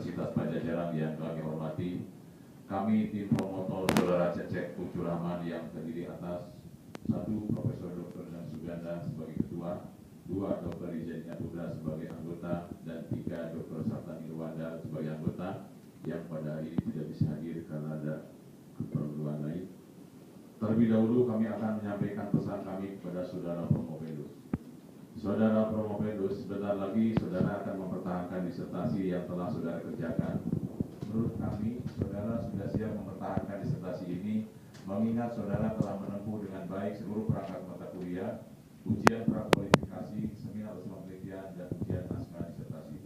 Universitas Pajajaran yang kami hormati, kami tim promotor Saudara Cecep Pucuk Rahman yang terdiri atas 1 Profesor Dr. Dan Suganda sebagai ketua, 2 Dr. Rizenia Putra sebagai anggota, dan 3 Dr. Sartani Irwanda sebagai anggota yang pada hari ini tidak bisa hadir karena ada keperluan lain. Terlebih dahulu kami akan menyampaikan pesan kami kepada Saudara Promopedus. Saudara Promopedus, sebentar lagi saudara akan mempertahankan disertasi yang telah saudara kerjakan. Menurut kami, saudara sudah siap mempertahankan disertasi ini, mengingat saudara telah menempuh dengan baik seluruh perangkat mata kuliah, ujian prakualifikasi, seminar usaha penelitian, dan ujian naskah disertasi.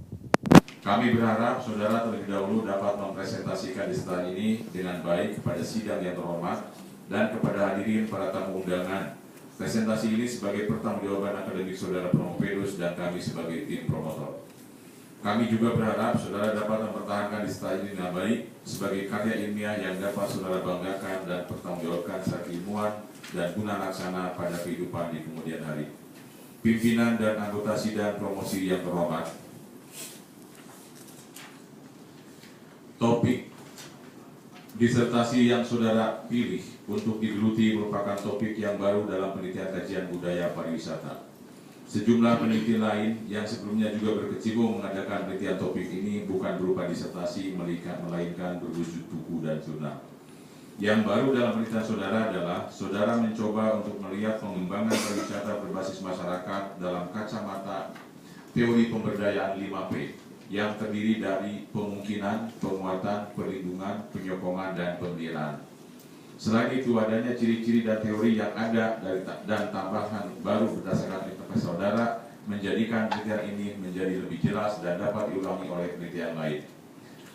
Kami berharap saudara terlebih dahulu dapat mempresentasikan disertasi ini dengan baik kepada sidang yang terhormat dan kepada hadirin para tamu undangan. Presentasi ini sebagai pertanggungjawaban akademik saudara Promopedus dan kami sebagai tim promotor. Kami juga berharap saudara dapat mempertahankan disertasi ini dengan baik sebagai karya ilmiah yang dapat saudara banggakan dan pertanggungjawabkan secara ilmuwan dan guna laksana pada kehidupan di kemudian hari. Pimpinan dan anggota sidang promosi yang terhormat, topik disertasi yang saudara pilih untuk digeluti merupakan topik yang baru dalam penelitian kajian budaya pariwisata. Sejumlah peneliti lain yang sebelumnya juga berkecimpung mengadakan penelitian topik ini bukan berupa disertasi, melainkan berwujud buku dan jurnal. Yang baru dalam penelitian saudara adalah saudara mencoba untuk melihat pengembangan pariwisata berbasis masyarakat dalam kacamata teori pemberdayaan 5P yang terdiri dari pemungkinan, penguatan, perlindungan, penyokongan, dan pemeliharaan. Selain itu, adanya ciri-ciri dan teori yang ada dan tambahan baru berdasarkan interpretasi saudara menjadikan penelitian ini menjadi lebih jelas dan dapat diulangi oleh penelitian lain.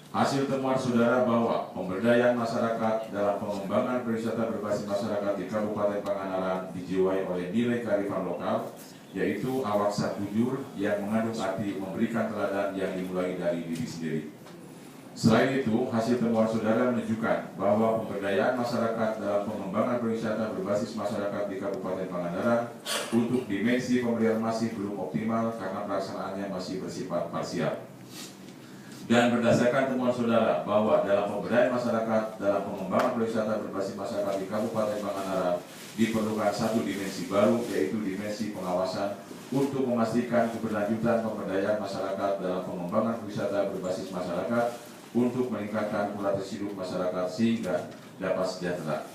Hasil temuan saudara bahwa pemberdayaan masyarakat dalam pengembangan pariwisata berbasis masyarakat di Kabupaten Pangandaran dijiwai oleh nilai kearifan lokal, yaitu awak jujur yang mengandung arti memberikan teladan yang dimulai dari diri sendiri. Selain itu, hasil temuan saudara menunjukkan bahwa pemberdayaan masyarakat dalam pengembangan pariwisata berbasis masyarakat di Kabupaten Pangandaran untuk dimensi pemberdayaan masih belum optimal karena pelaksanaannya masih bersifat parsial. Dan berdasarkan temuan saudara bahwa dalam pemberdayaan masyarakat dalam pengembangan pariwisata berbasis masyarakat di Kabupaten Pangandaran diperlukan satu dimensi baru, yaitu dimensi pengawasan untuk memastikan keberlanjutan pemberdayaan masyarakat dalam pengembangan wisata berbasis masyarakat untuk meningkatkan kualitas hidup masyarakat sehingga dapat sejahtera.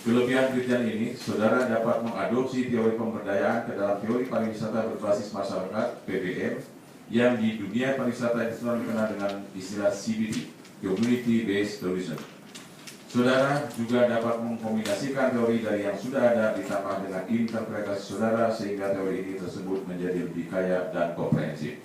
Kelebihan penelitian ini, saudara dapat mengadopsi teori pemberdayaan ke dalam teori pariwisata berbasis masyarakat (PBM) yang di dunia pariwisata internasional dikenal dengan istilah CBT (Community Based Tourism). Saudara juga dapat mengkombinasikan teori dari yang sudah ada ditambah dengan interpretasi saudara sehingga teori ini tersebut menjadi lebih kaya dan komprehensif.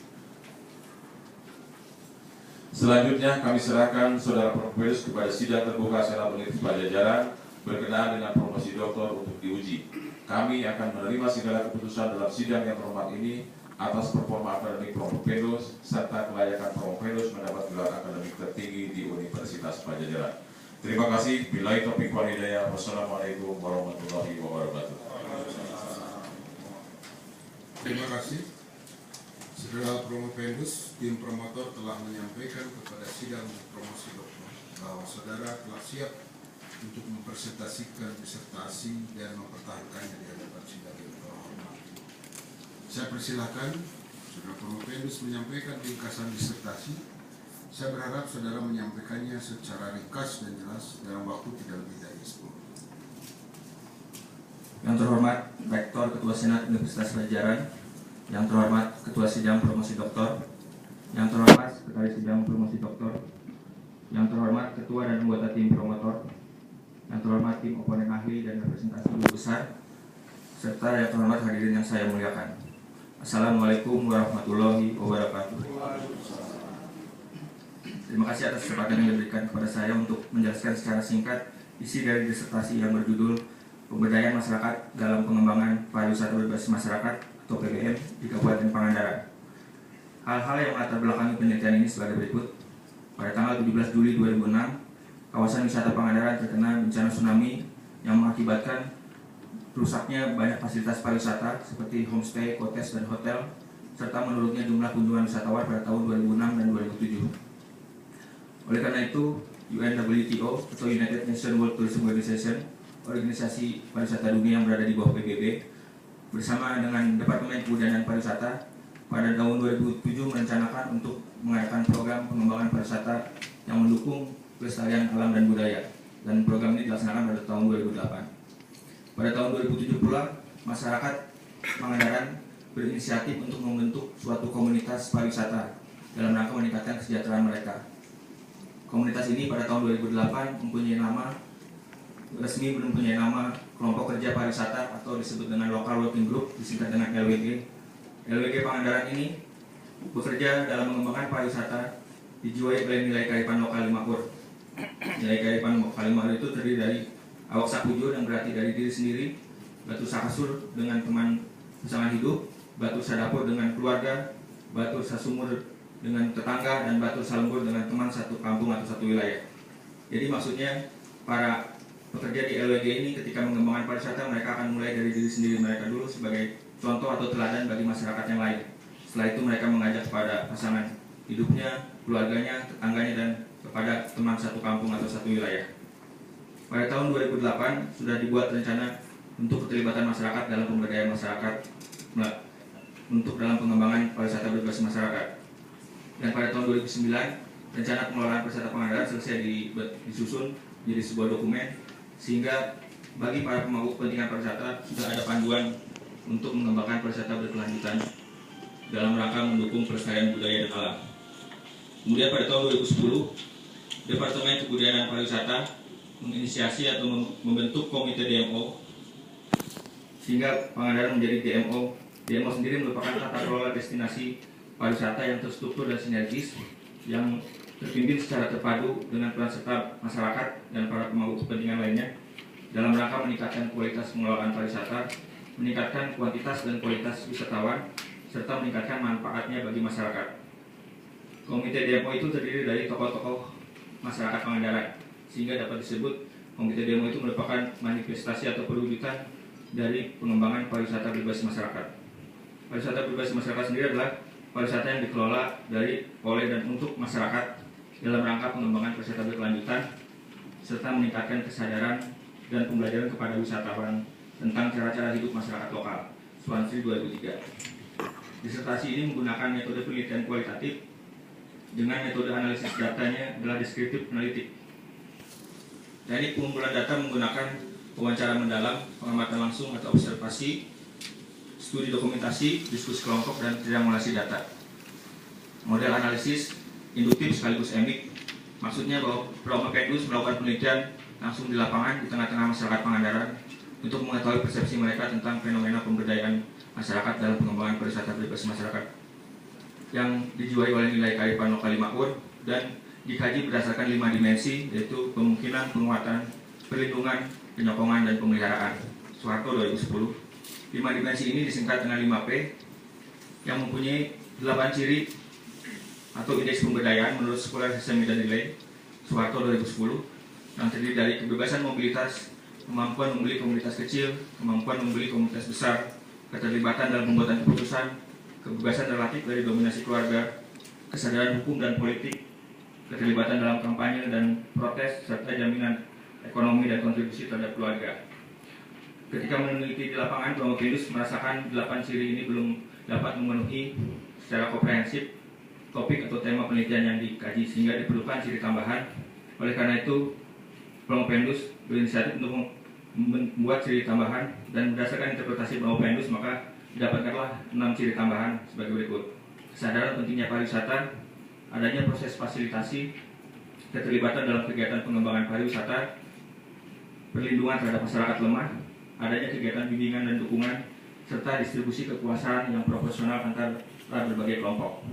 Selanjutnya kami serahkan saudara Promopedus kepada sidang terbuka Senat Universitas Pajajaran berkenaan dengan promosi doktor untuk diuji. Kami akan menerima segala keputusan dalam sidang yang terhormat ini atas performa akademik Promopedus serta kelayakan Promopedus mendapat gelar akademik tertinggi di Universitas Pajajaran. Terima kasih. Billahi taufiq wal hidayah. Wassalamualaikum warahmatullahi wabarakatuh. Terima kasih. Saudara Promopedus, tim promotor telah menyampaikan kepada sidang promosi doktor bahwa saudara telah siap untuk mempresentasikan disertasi dan mempertahankannya di hadapan sidang yang terhormat. Saya persilahkan saudara Promopedus menyampaikan ringkasan disertasi. Saya berharap saudara menyampaikannya secara ringkas dan jelas dalam waktu tidak lebih dari 10 menit. Yang terhormat Rektor Ketua Senat Universitas Pajajaran, yang terhormat Ketua Sidang Promosi Doktor, yang terhormat Sekretaris Sidang Promosi Doktor, yang terhormat Ketua dan anggota tim promotor, yang terhormat tim oponen ahli dan representasi guru besar, serta yang terhormat hadirin yang saya muliakan. Assalamualaikum warahmatullahi wabarakatuh. Terima kasih atas kesempatan yang diberikan kepada saya untuk menjelaskan secara singkat isi dari disertasi yang berjudul Pemberdayaan Masyarakat dalam Pengembangan Pariwisata Berbasis Masyarakat atau PBM di Kabupaten Pangandaran. Hal-hal yang melatar belakangi penelitian ini sebagai berikut. Pada tanggal 17 Juli 2006, kawasan wisata Pangandaran terkena bencana tsunami yang mengakibatkan rusaknya banyak fasilitas pariwisata seperti homestay, cottage, dan hotel, serta menurunnya jumlah kunjungan wisatawan pada tahun 2006 dan 2007. karena itu UNWTO atau United Nations World Tourism Organization, organisasi pariwisata dunia yang berada di bawah PBB, bersama dengan Departemen Kebudayaan dan Pariwisata pada tahun 2007 merencanakan untuk mengadakan program pengembangan pariwisata yang mendukung kelestarian alam dan budaya, dan program ini dilaksanakan pada tahun 2008. Pada tahun 2007 pula, masyarakat Pangandaran berinisiatif untuk membentuk suatu komunitas pariwisata dalam rangka meningkatkan kesejahteraan mereka. Komunitas ini pada tahun 2008 mempunyai nama Kelompok Kerja Pariwisata atau disebut dengan Local Working Group, disingkat dengan LWG. LWG Pangandaran ini bekerja dalam mengembangkan pariwisata dijiwai oleh nilai kearifan lokal Limakur. Nilai kearifan lokal Limakur itu terdiri dari awak sapujur yang berarti dari diri sendiri, batu sakasur dengan teman pasangan hidup, batu sadapur dengan keluarga, batu sasumur dengan tetangga, dan batu salembur dengan teman satu kampung atau satu wilayah. Jadi maksudnya para pekerja di LWG ini ketika mengembangkan pariwisata, mereka akan mulai dari diri sendiri mereka dulu sebagai contoh atau teladan bagi masyarakat yang lain. Setelah itu mereka mengajak kepada pasangan hidupnya, keluarganya, tetangganya, dan kepada teman satu kampung atau satu wilayah. Pada tahun 2008 sudah dibuat rencana untuk keterlibatan masyarakat dalam pemberdayaan masyarakat untuk dalam pengembangan pariwisata berbasis masyarakat. Dan pada tahun 2009 rencana pengelolaan pariwisata Pangandaran selesai disusun menjadi sebuah dokumen, sehingga bagi para pemangku kepentingan pariwisata sudah ada panduan untuk mengembangkan pariwisata berkelanjutan dalam rangka mendukung pelestarian budaya dan alam. Kemudian pada tahun 2010 Departemen Kebudayaan dan Pariwisata menginisiasi atau membentuk komite DMO, sehingga Pangandaran menjadi DMO. DMO sendiri merupakan tata kelola destinasi pariwisata yang terstruktur dan sinergis, yang terpimpin secara terpadu dengan peran serta masyarakat dan para pemangku kepentingan lainnya dalam rangka meningkatkan kualitas pengelolaan pariwisata, meningkatkan kuantitas dan kualitas wisatawan, serta meningkatkan manfaatnya bagi masyarakat. Komite DMO itu terdiri dari tokoh-tokoh masyarakat Pangandaran, sehingga dapat disebut Komite DMO itu merupakan manifestasi atau perwujudan dari pengembangan pariwisata berbasis masyarakat. Pariwisata berbasis masyarakat sendiri adalah pariwisata yang dikelola oleh dan untuk masyarakat dalam rangka pengembangan pariwisata berkelanjutan, serta meningkatkan kesadaran dan pembelajaran kepada wisatawan tentang cara-cara hidup masyarakat lokal. Swansea 2003. Disertasi ini menggunakan metode penelitian kualitatif dengan metode analisis datanya adalah deskriptif analitik. Dari pengumpulan data menggunakan wawancara mendalam, pengamatan langsung atau observasi, studi dokumentasi, diskusi kelompok, dan triangulasi data. Model analisis induktif sekaligus emik, maksudnya bahwa Promopedus melakukan penelitian langsung di lapangan di tengah-tengah masyarakat Pangandaran untuk mengetahui persepsi mereka tentang fenomena pemberdayaan masyarakat dalam pengembangan pariwisata berbasis masyarakat yang dijiwai oleh nilai kearifan lokal Limakur dan dikaji berdasarkan 5 dimensi, yaitu kemungkinan, penguatan, perlindungan, penyokongan, dan pemeliharaan. Soeharto 2010. 5 dimensi ini disingkat dengan 5P yang mempunyai 8 ciri atau indeks pemberdayaan menurut Sekolah Sistem dan Nilai Soeharto 2010, yang terdiri dari kebebasan mobilitas, kemampuan membeli komunitas kecil, kemampuan membeli komunitas besar, keterlibatan dalam pembuatan keputusan, kebebasan relatif dari dominasi keluarga, kesadaran hukum dan politik, keterlibatan dalam kampanye dan protes, serta jaminan ekonomi dan kontribusi terhadap keluarga. Ketika meneliti di lapangan, Promopedus merasakan 8 ciri ini belum dapat memenuhi secara komprehensif topik atau tema penelitian yang dikaji, sehingga diperlukan ciri tambahan. Oleh karena itu, Promopedus berinisiatif untuk membuat ciri tambahan, dan berdasarkan interpretasi Promopedus maka didapatkanlah 6 ciri tambahan sebagai berikut. Kesadaran pentingnya pariwisata, adanya proses fasilitasi, keterlibatan dalam kegiatan pengembangan pariwisata, perlindungan terhadap masyarakat lemah, adanya kegiatan bimbingan dan dukungan, serta distribusi kekuasaan yang proporsional antara berbagai kelompok.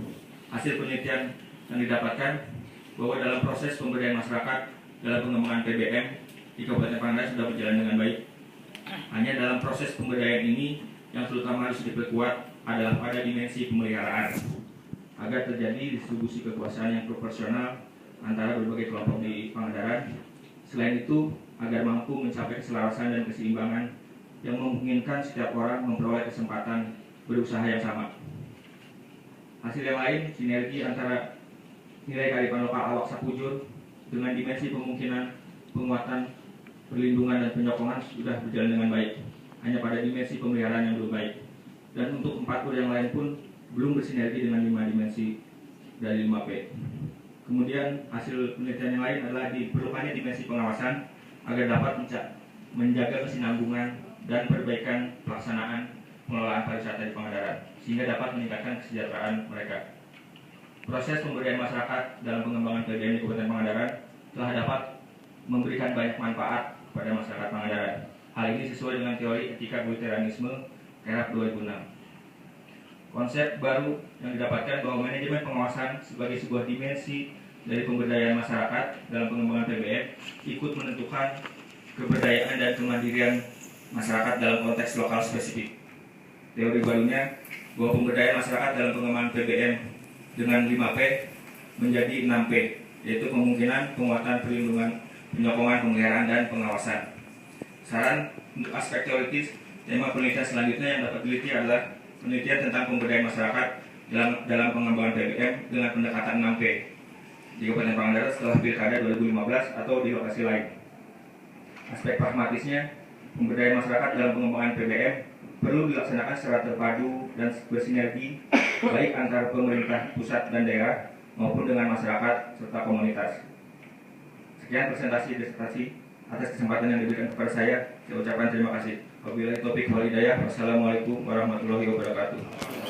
Hasil penelitian yang didapatkan bahwa dalam proses pemberdayaan masyarakat dalam pengembangan PBM di Kabupaten Pangandaran sudah berjalan dengan baik. Hanya dalam proses pemberdayaan ini yang terutama harus diperkuat adalah pada dimensi pemeliharaan, agar terjadi distribusi kekuasaan yang proporsional antara berbagai kelompok di Pangandaran. Selain itu, agar mampu mencapai keselarasan dan keseimbangan yang memungkinkan setiap orang memperoleh kesempatan berusaha yang sama. Hasil yang lain, sinergi antara nilai kearifan lokal awak sapujur, dengan dimensi kemungkinan penguatan, perlindungan, dan penyokongan sudah berjalan dengan baik. Hanya pada dimensi pemeliharaan yang belum baik. Dan untuk 4 kur yang lain pun belum bersinergi dengan 5 dimensi dari 5P. Kemudian hasil penelitian yang lain adalah diperlukannya dimensi pengawasan agar dapat menjaga kesinambungan dan perbaikan pelaksanaan pengelolaan pariwisata di Pangandaran, sehingga dapat meningkatkan kesejahteraan mereka. Proses pemberdayaan masyarakat dalam pengembangan PBM di Kabupaten Pangandaran telah dapat memberikan banyak manfaat kepada masyarakat Pangandaran. Hal ini sesuai dengan teori etika kulturalisme KERAP 2006. Konsep baru yang didapatkan bahwa manajemen pengawasan sebagai sebuah dimensi dari pemberdayaan masyarakat dalam pengembangan PBM ikut menentukan keberdayaan dan kemandirian masyarakat dalam konteks lokal spesifik. Teori barunya bahwa pemberdayaan masyarakat dalam pengembangan PBM dengan 5P menjadi 6P, yaitu kemungkinan, penguatan, perlindungan, penyokongan, pemeliharaan, dan pengawasan. Saran untuk aspek teoritis, tema penelitian selanjutnya yang dapat diteliti adalah penelitian tentang pemberdayaan masyarakat dalam pengembangan PBM dengan pendekatan 6P di Kabupaten Pangandaran setelah Pilkada 2015 atau di lokasi lain. Aspek pragmatisnya, pemberdayaan masyarakat dalam pengembangan PBM perlu dilaksanakan secara terpadu dan bersinergi baik antara pemerintah pusat dan daerah maupun dengan masyarakat serta komunitas. Sekian presentasi disertasi. Atas kesempatan yang diberikan kepada saya ucapkan terima kasih. Wabillahi taufiq wal hidayah. Wassalamualaikum warahmatullahi wabarakatuh.